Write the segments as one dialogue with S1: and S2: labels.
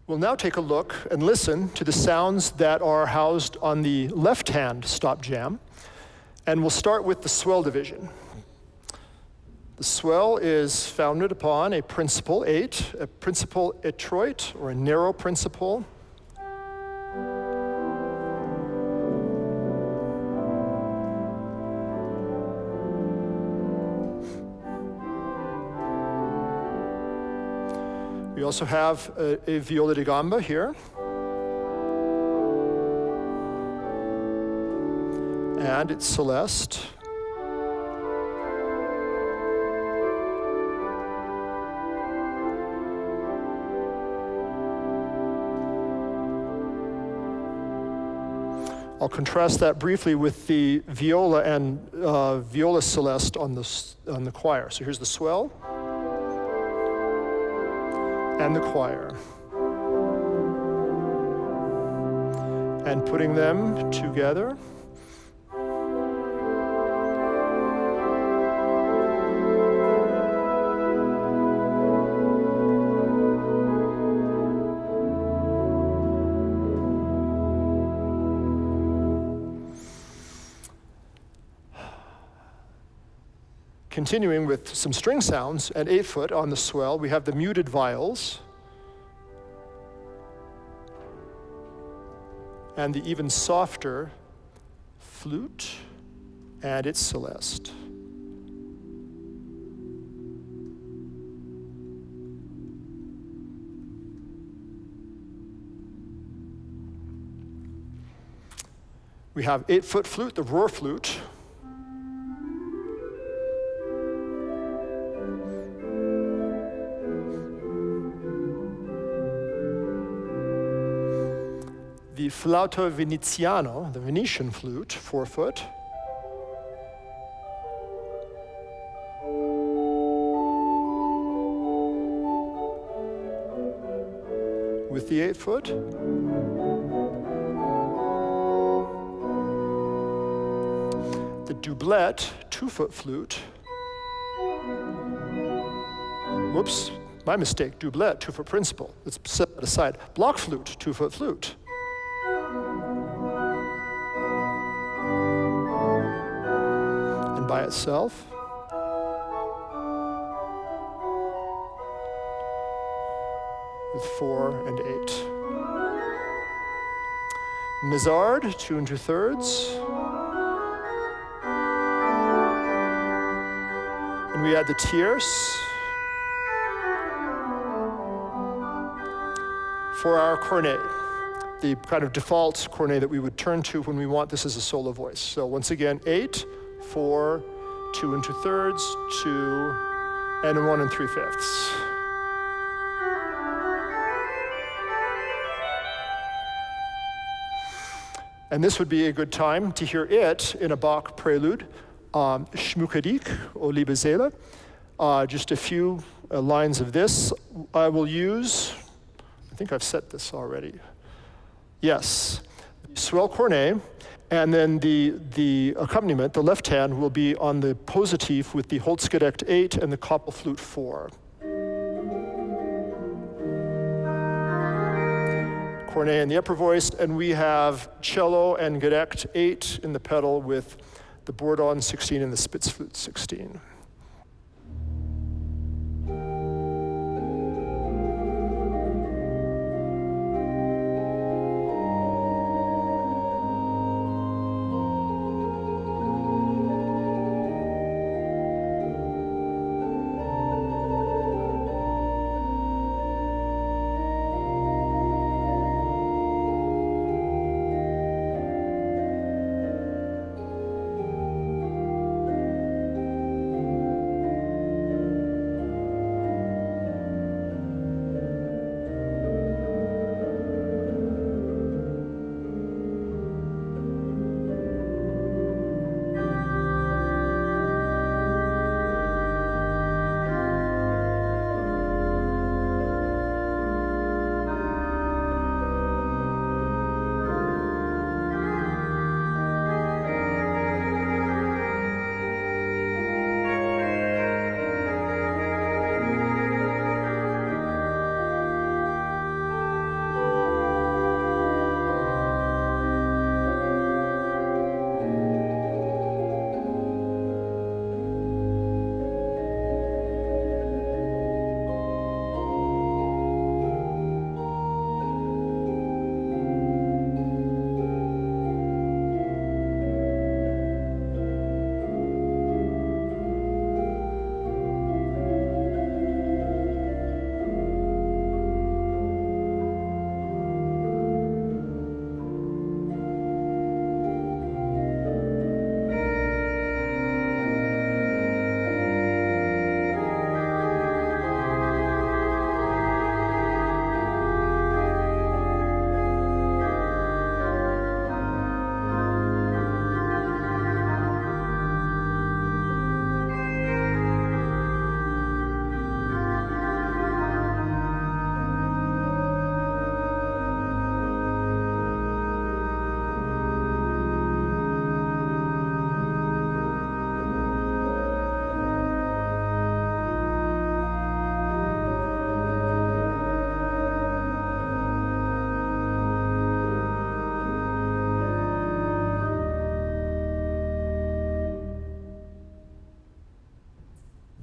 S1: We'll now take a look and listen to the sounds that are housed on the left-hand stop jam, and we'll start with the swell division. The swell is founded upon a principal 8, a principal étroit, or a narrow principal. We also have a viola da gamba here. And it's celeste. I'll contrast that briefly with the viola and viola celeste on the choir. So here's the swell and the choir. And putting them together. Continuing with some string sounds at 8 foot on the swell, we have the muted viols and the even softer flute, and it's celeste. We have 8 foot flute, the roar flute. The flauto veneziano, the Venetian flute, 4 foot. With the 8 foot. The doublet, 2 foot flute. Whoops, my mistake, doublet, 2 foot principal. Let's set that aside. Block flute, 2 foot flute. By itself. With 4 and 8. Nizard, 2 2/3. And we add the tierce for our cornet, the kind of default cornet that we would turn to when we want this as a solo voice. So once again, 8, 4, 2 2/3, 2, and 1 3/5. And this would be a good time to hear it in a Bach prelude, Schmuckerik, O liebe Seele. Just a few lines of this. I will use, I think I've set this already. Yes, swell cornet. And then the accompaniment, the left hand, will be on the positive with the Holzgedeckt 8 and the Koppel flute 4. Cornet in the upper voice, and we have cello and Gedeckt 8 in the pedal with the Bourdon 16 and the Spitz flute 16.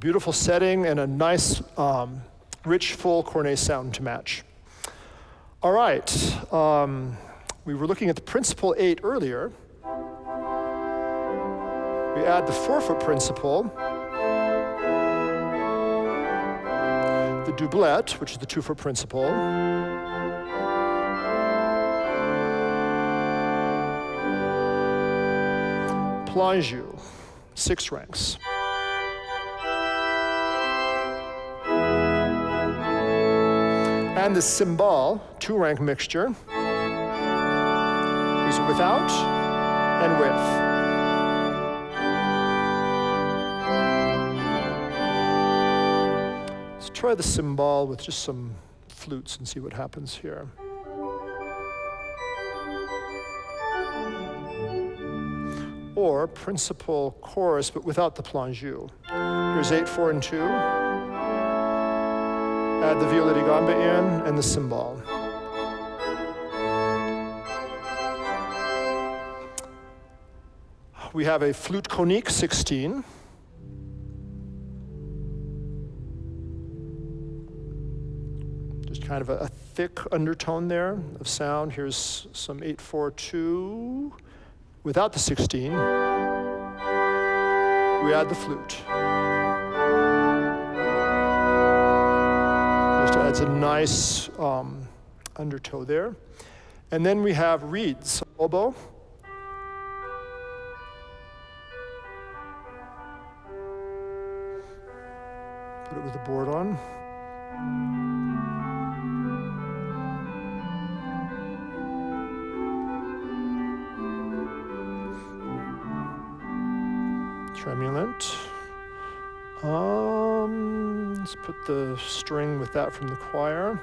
S1: beautiful setting and a nice, rich, full cornet sound to match. All right, we were looking at the principal 8 earlier. We add the 4-foot principal, the doublet, which is the 2-foot principal, plangeux, 6 ranks. And the cymbal, 2-rank mixture, is without and with. Let's try the cymbal with just some flutes and see what happens here. Or principal chorus, but without the plangeux. Here's 8, 4, and 2. Add the viola di gamba in and the cymbal. We have a flute conique 16. Just kind of a thick undertone there of sound. Here's some 8, 4, 2. Without the 16, we add the flute. Just adds a nice undertow there. And then we have reeds, oboe. Put it with the board on. Tremulant. Let's put the string with that from the choir.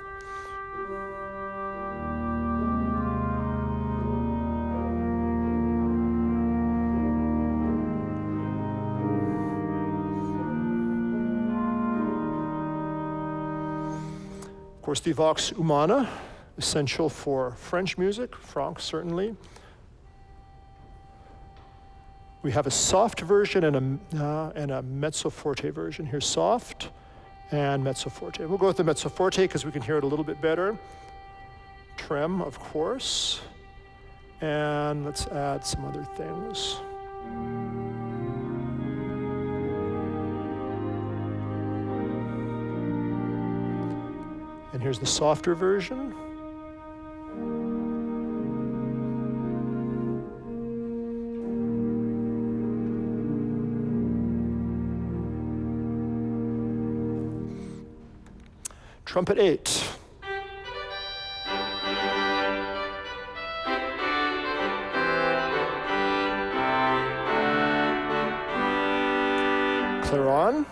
S1: Of course, the vox humana, essential for French music, Franck certainly. We have a soft version and a mezzo forte version. Here's soft and mezzo forte. We'll go with the mezzo forte because we can hear it a little bit better. Trem, of course. And let's add some other things. And here's the softer version. Trumpet 8. Clairon.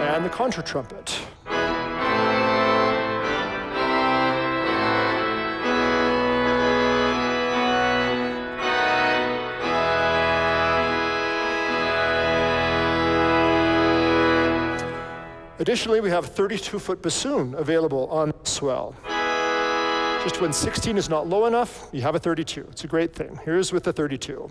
S1: And the contra trumpet. Additionally, we have a 32-foot bassoon available on Swell. Just when 16 is not low enough, you have a 32. It's a great thing. Here's with the 32.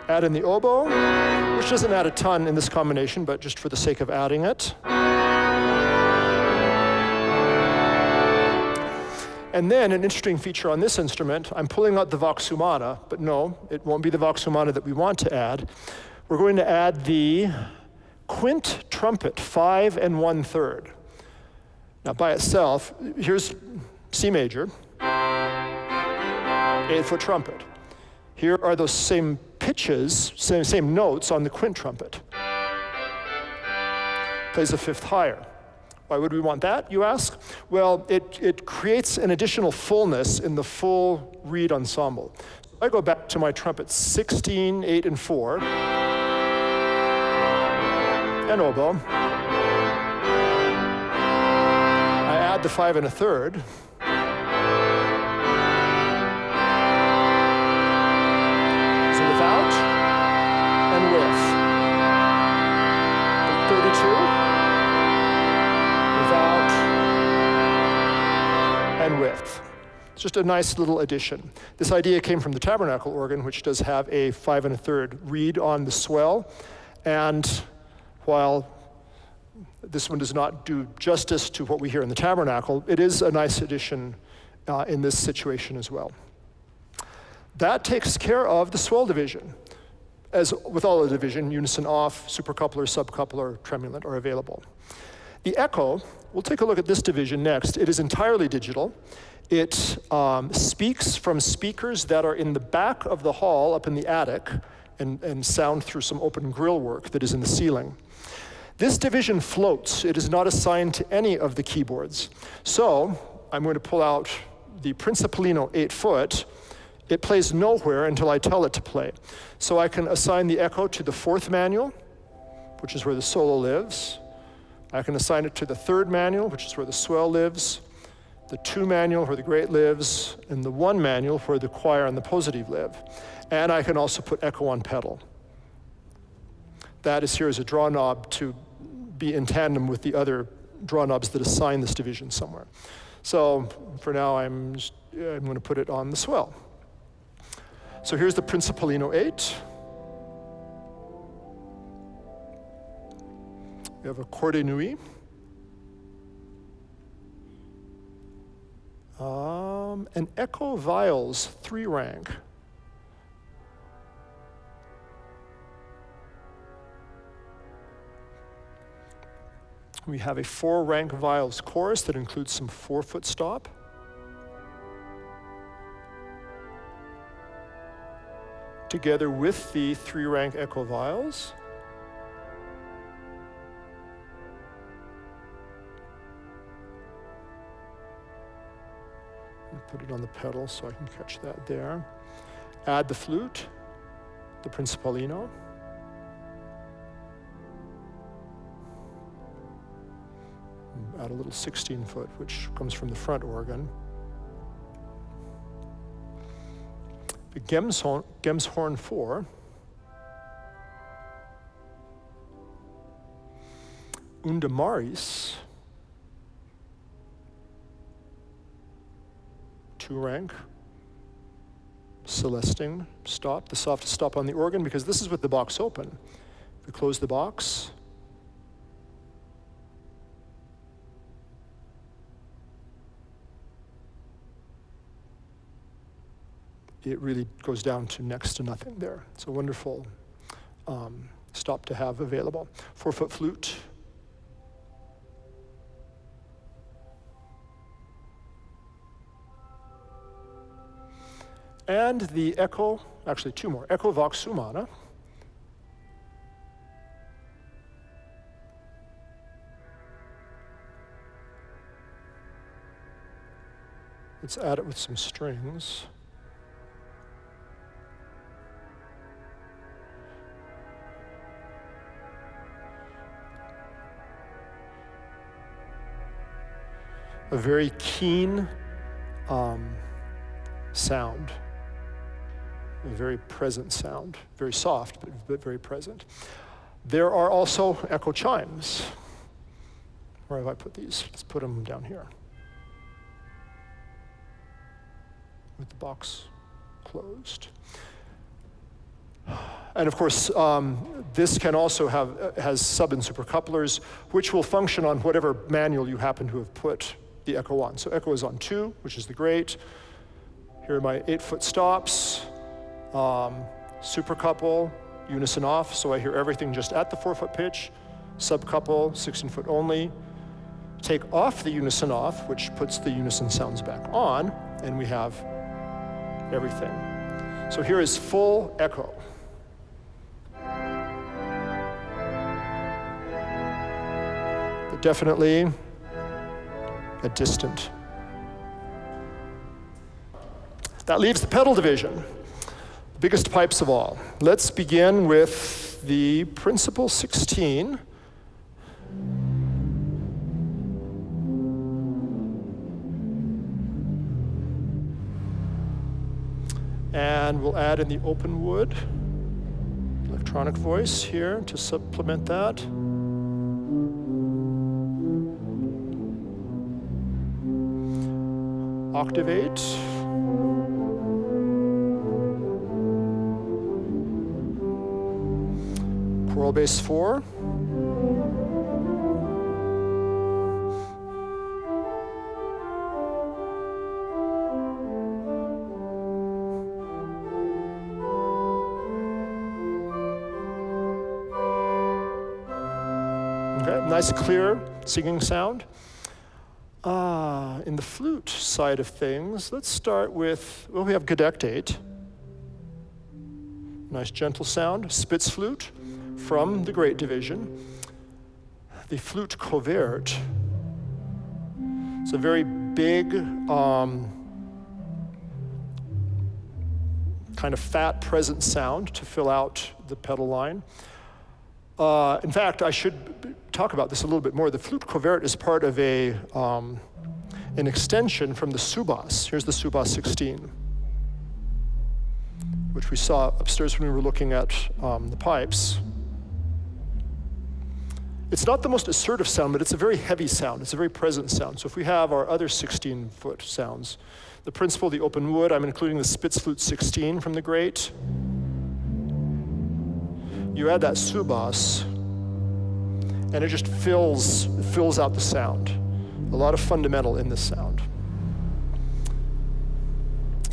S1: Add in the oboe, which doesn't add a ton in this combination, but just for the sake of adding it. And then an interesting feature on this instrument, I'm pulling out the vox humana, but no, it won't be the vox humana that we want to add. We're going to add the quint trumpet, 5 1/3. Now by itself, here's C major, 8-foot trumpet. Here are those same pitches, same notes on the quint trumpet. Plays a 5th higher. Why would we want that, you ask? Well, it creates an additional fullness in the full reed ensemble. So if I go back to my trumpet 16, 8, and 4, and oboe, I add the 5 1/3, so without and with. The line width. It's just a nice little addition. This idea came from the tabernacle organ, which does have a 5 1/3 reed on the swell. And while this one does not do justice to what we hear in the tabernacle, it is a nice addition in this situation as well. That takes care of the swell division. As with all the division, unison off, supercoupler, subcoupler, tremulant are available. The echo, we'll take a look at this division next. It is entirely digital. It speaks from speakers that are in the back of the hall up in the attic and sound through some open grill work that is in the ceiling. This division floats. It is not assigned to any of the keyboards. So I'm going to pull out the Principalino 8-foot. It plays nowhere until I tell it to play. So I can assign the echo to the 4th manual, which is where the solo lives. I can assign it to the 3rd manual, which is where the swell lives, the 2 manual where the great lives, and the 1 manual where the choir and the positive live. And I can also put echo on pedal. That is here as a draw knob to be in tandem with the other draw knobs that assign this division somewhere. So for now, I'm going to put it on the swell. So here's the Principalino 8. We have a corde nui. An echo viols 3 rank. We have a 4 rank viols chorus that includes some 4-foot stop. Together with the 3 rank echo viols. Put it on the pedal so I can catch that there. Add the flute, the Principalino. Add a little 16-foot, which comes from the front organ. The Gemshorn 4. Undamaris. 2 rank. Celestine stop, the softest stop on the organ, because this is with the box open. If we close the box, it really goes down to next to nothing there. It's a wonderful stop to have available. 4-foot flute. And the echo, actually 2 more, echo vox humana. Let's add it with some strings. A very keen sound. A very present sound, very soft, but very present. There are also echo chimes. Where have I put these? Let's put them down here. With the box closed. And of course, this can also has sub and super couplers, which will function on whatever manual you happen to have put the echo on. So echo is on 2, which is the great. Here are my 8-foot stops. Super couple, unison off, so I hear everything just at the 4-foot pitch. Subcouple, 16-foot only. Take off the unison off, which puts the unison sounds back on, and we have everything. So here is full echo. But definitely a distant. That leaves the pedal division. Biggest pipes of all. Let's begin with the Principal 16. And we'll add in the open wood electronic voice here to supplement that. octave 8. Choral bass 4. Okay, nice clear singing sound. In the flute side of things, let's start with, well, we have Gedeckt 8. Nice gentle sound. Spitz flute from the Great Division. The flute covert. It's a very big, kind of fat present sound to fill out the pedal line. In fact, I should talk about this a little bit more. The flute covert is part of an extension from the subas. Here's the subas 16, which we saw upstairs when we were looking at the pipes. It's not the most assertive sound, but it's a very heavy sound. It's a very present sound. So if we have our other 16-foot sounds, the principal, the open wood, I'm including the Spitz flute 16 from the Great. You add that subas, and it just fills out the sound. A lot of fundamental in this sound.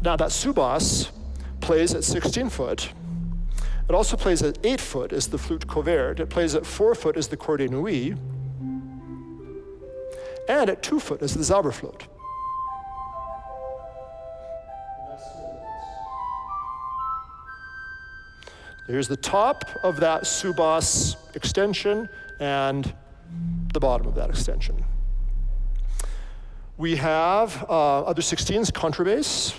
S1: Now that subas plays at 16 foot. It also plays at 8 foot as the flute covert. It plays at 4 foot as the corde nui. And at 2 foot as the Zauberflöte. Here's the top of that subas extension and the bottom of that extension. We have other 16s, contrabass,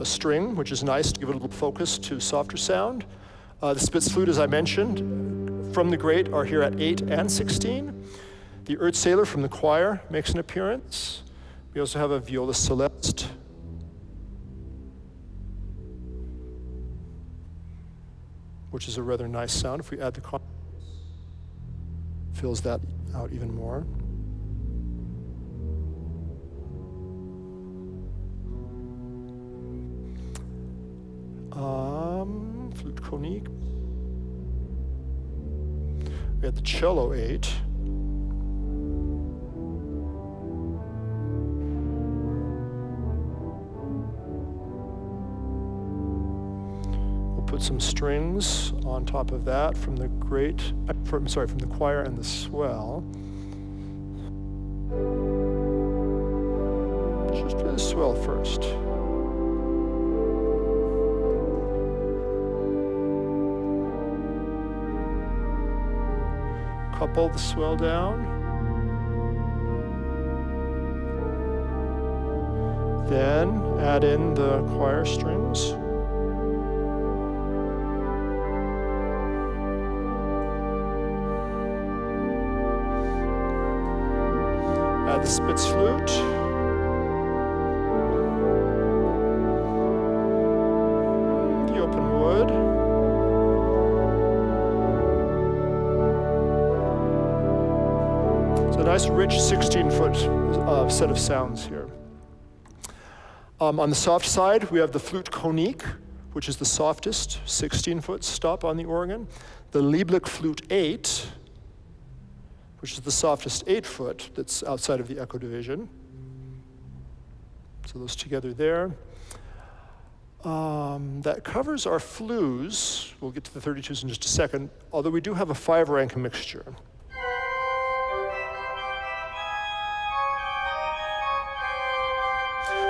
S1: a string, which is nice to give it a little focus to softer sound. The Spitz flute, as I mentioned, from the Great are here at 8 and 16. The Erzähler from the choir makes an appearance. We also have a viola celeste. Which is a rather nice sound. If we add the contrabass, fills that out even more. Flute conique. We had the cello 8. We'll put some strings on top of that from the from the choir and the swell. Let's just play the swell first. Couple the swell down. Then add in the choir strings. Add the Spitz flute. The open wood. A nice rich 16-foot set of sounds here. On the soft side, we have the flute conique, which is the softest 16-foot stop on the organ. The Lieblich flute 8, which is the softest 8-foot that's outside of the echo division. So those together there. That covers our flues. We'll get to the 32s in just a second, although we do have a 5-rank mixture.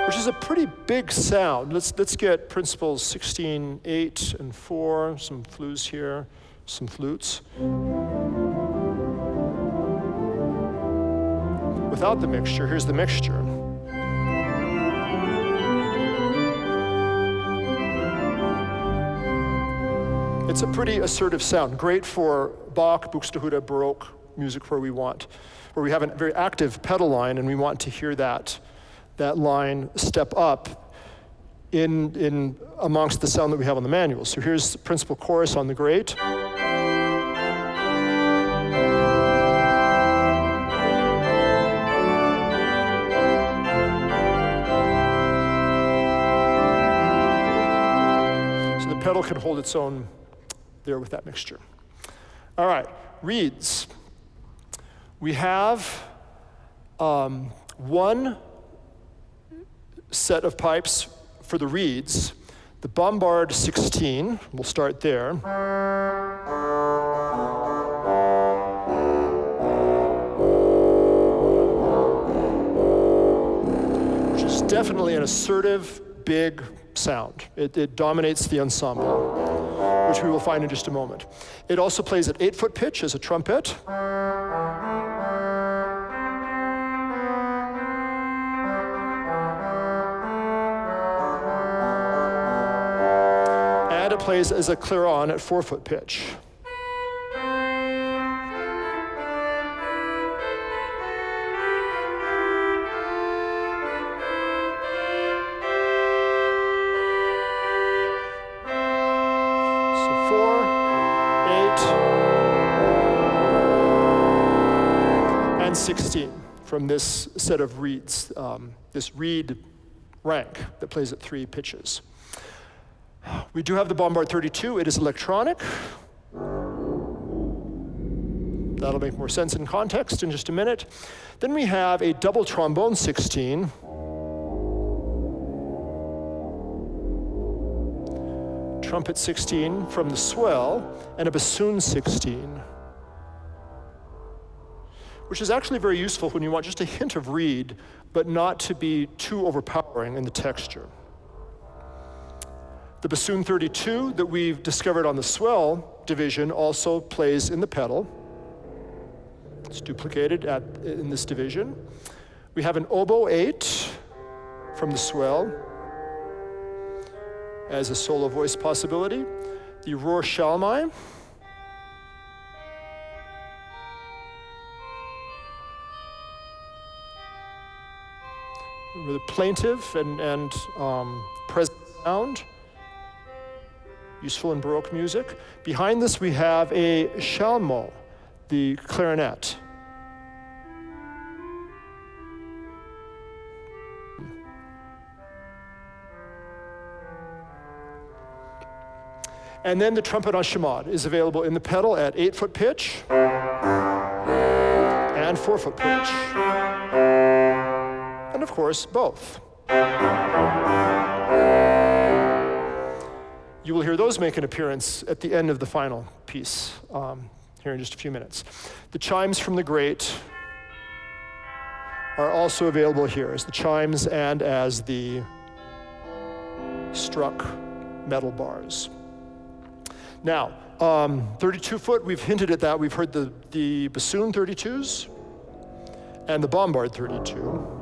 S1: Which is a pretty big sound. Let's get principals 16, 8, and 4, some flues here, some flutes. Without the mixture, here's the mixture. It's a pretty assertive sound, great for Bach, Buxtehude, Baroque music where we have a very active pedal line and we want to hear that line step up in amongst the sound that we have on the manual. So here's the principal chorus on the Great. pedal can hold its own there with that mixture. All right, reeds. We have one set of pipes for the reeds. The bombard 16, we'll start there. Which is definitely an assertive, big sound. It dominates the ensemble, which we will find in just a moment. It also plays at 8-foot pitch as a trumpet. And it plays as a clairon at 4-foot pitch. And 16 from this set of reeds, this reed rank that plays at 3 pitches. We do have the bombard 32. It is electronic. That'll make more sense in context in just a minute. Then we have a double trombone 16. Trumpet 16 from the Swell, and a bassoon 16. Which is actually very useful when you want just a hint of reed, but not to be too overpowering in the texture. The bassoon 32 that we've discovered on the Swell division also plays in the pedal. It's duplicated in this division. We have an oboe 8 from the Swell as a solo voice possibility. The Rohr Shalmai. With a plaintive and present sound, useful in Baroque music. Behind this we have a Shalmo, the clarinet. And then the trumpet en chamade is available in the pedal at 8-foot pitch and 4-foot pitch. And of course, both. You will hear those make an appearance at the end of the final piece here in just a few minutes. The chimes from the grate are also available here as the chimes and as the struck metal bars. Now, 32-foot, we've hinted at that. We've heard the bassoon 32s and the bombard 32.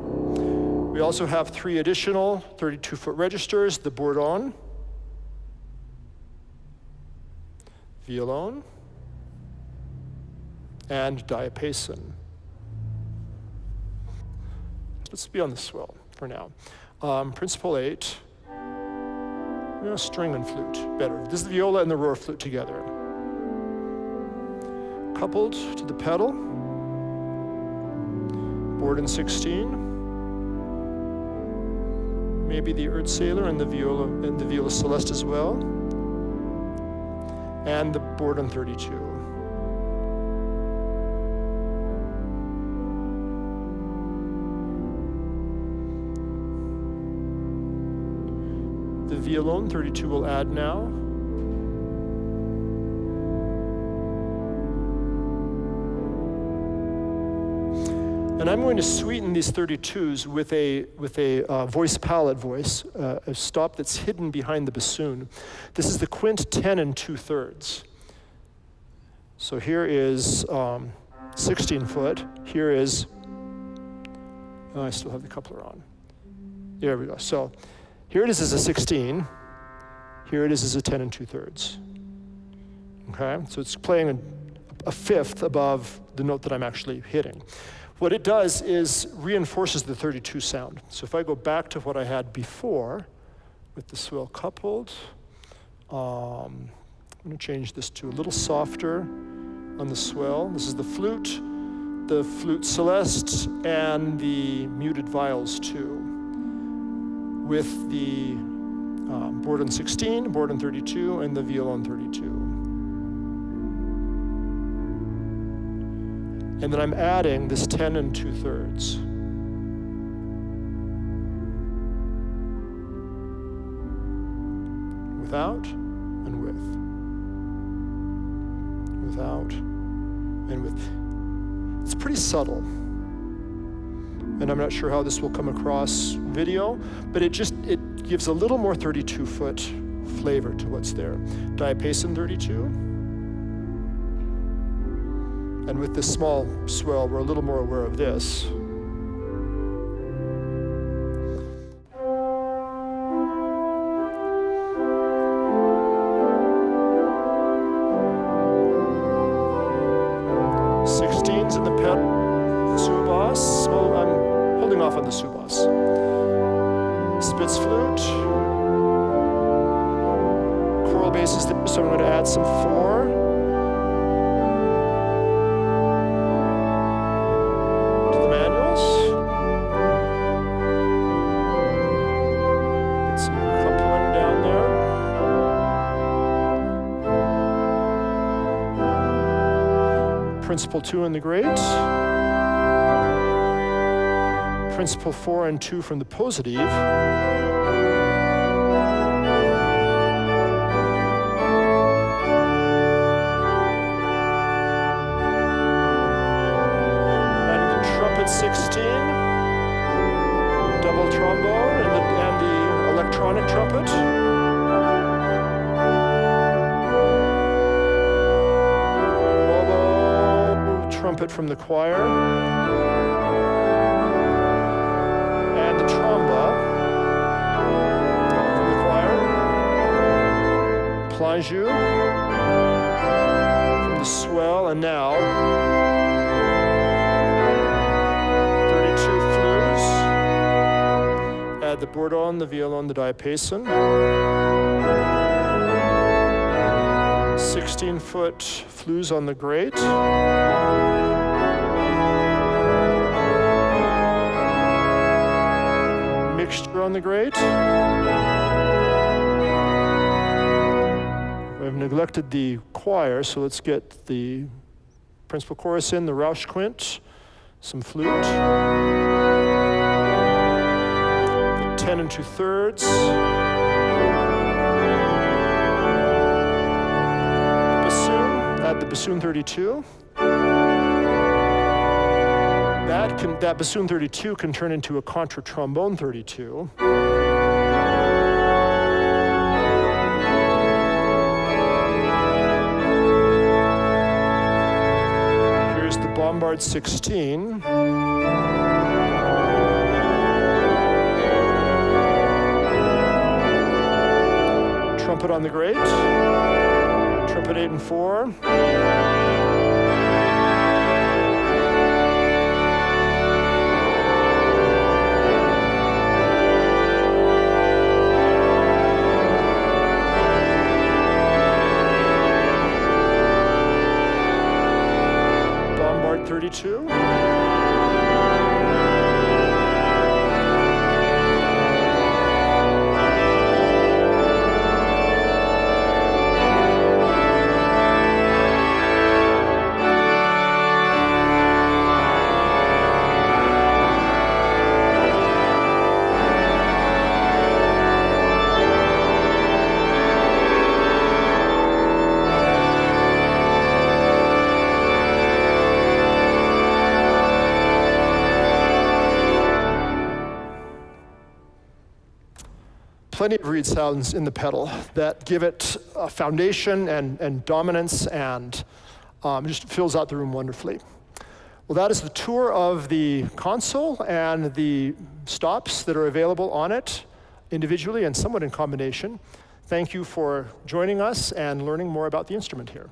S1: We also have 3 additional 32-foot registers, the bourdon, violon, and diapason. Let's be on the Swell for now. Principal 8, string and flute, better. This is the viola and the Rohr flute together. Coupled to the pedal, bourdon 16, maybe the Erzähler and the viola celeste as well, and the bourdon 32. The violon 32 will add now. And I'm going to sweeten these 32s with a voice palette voice, a stop that's hidden behind the bassoon. This is the quint 10 2/3. So here is 16-foot. Here is, I still have the coupler on. There we go. So here it is as a 16. Here it is as a 10 2/3. Okay, so it's playing a fifth above the note that I'm actually hitting. What it does is reinforces the 32 sound. So if I go back to what I had before with the Swell coupled, I'm going to change this to a little softer on the Swell. This is the flute celeste, and the muted viols too, with the board on 16, board on 32, and the viol on 32. And then I'm adding this 10 2/3. Without and with. Without and with. It's pretty subtle. And I'm not sure how this will come across video, but it gives a little more 32-foot flavor to what's there. Diapason 32. And with this small swell, we're a little more aware of this. In the pedal, subas. Oh, I'm holding off on the subas. Spitz flute. Choral bass is there, so I'm going to add some 4. To the manuals. Get some coupling down there. Principal 2 in the great. Principal 4 and 2 from the positive. And the trumpet 16. Double trombone and the electronic trumpet. Trumpet from the choir, and the tromba from the choir, plangeu from the swell, and now 32 flues. Add the bourdon, the violon, the diapason. 16-foot flues on the great. Mixture on the great. I've neglected the choir, so let's get the principal chorus in, the Rausch quint, some flute. The 10 2/3. Add the bassoon 32. That bassoon 32 can turn into a contra trombone 32. Here's the bombard 16. Trumpet on the great. Trumpet 8 and 4. Bombard 32. Plenty of reed sounds in the pedal that give it a foundation and dominance and just fills out the room wonderfully. Well, that is the tour of the console and the stops that are available on it individually and somewhat in combination. Thank you for joining us and learning more about the instrument here.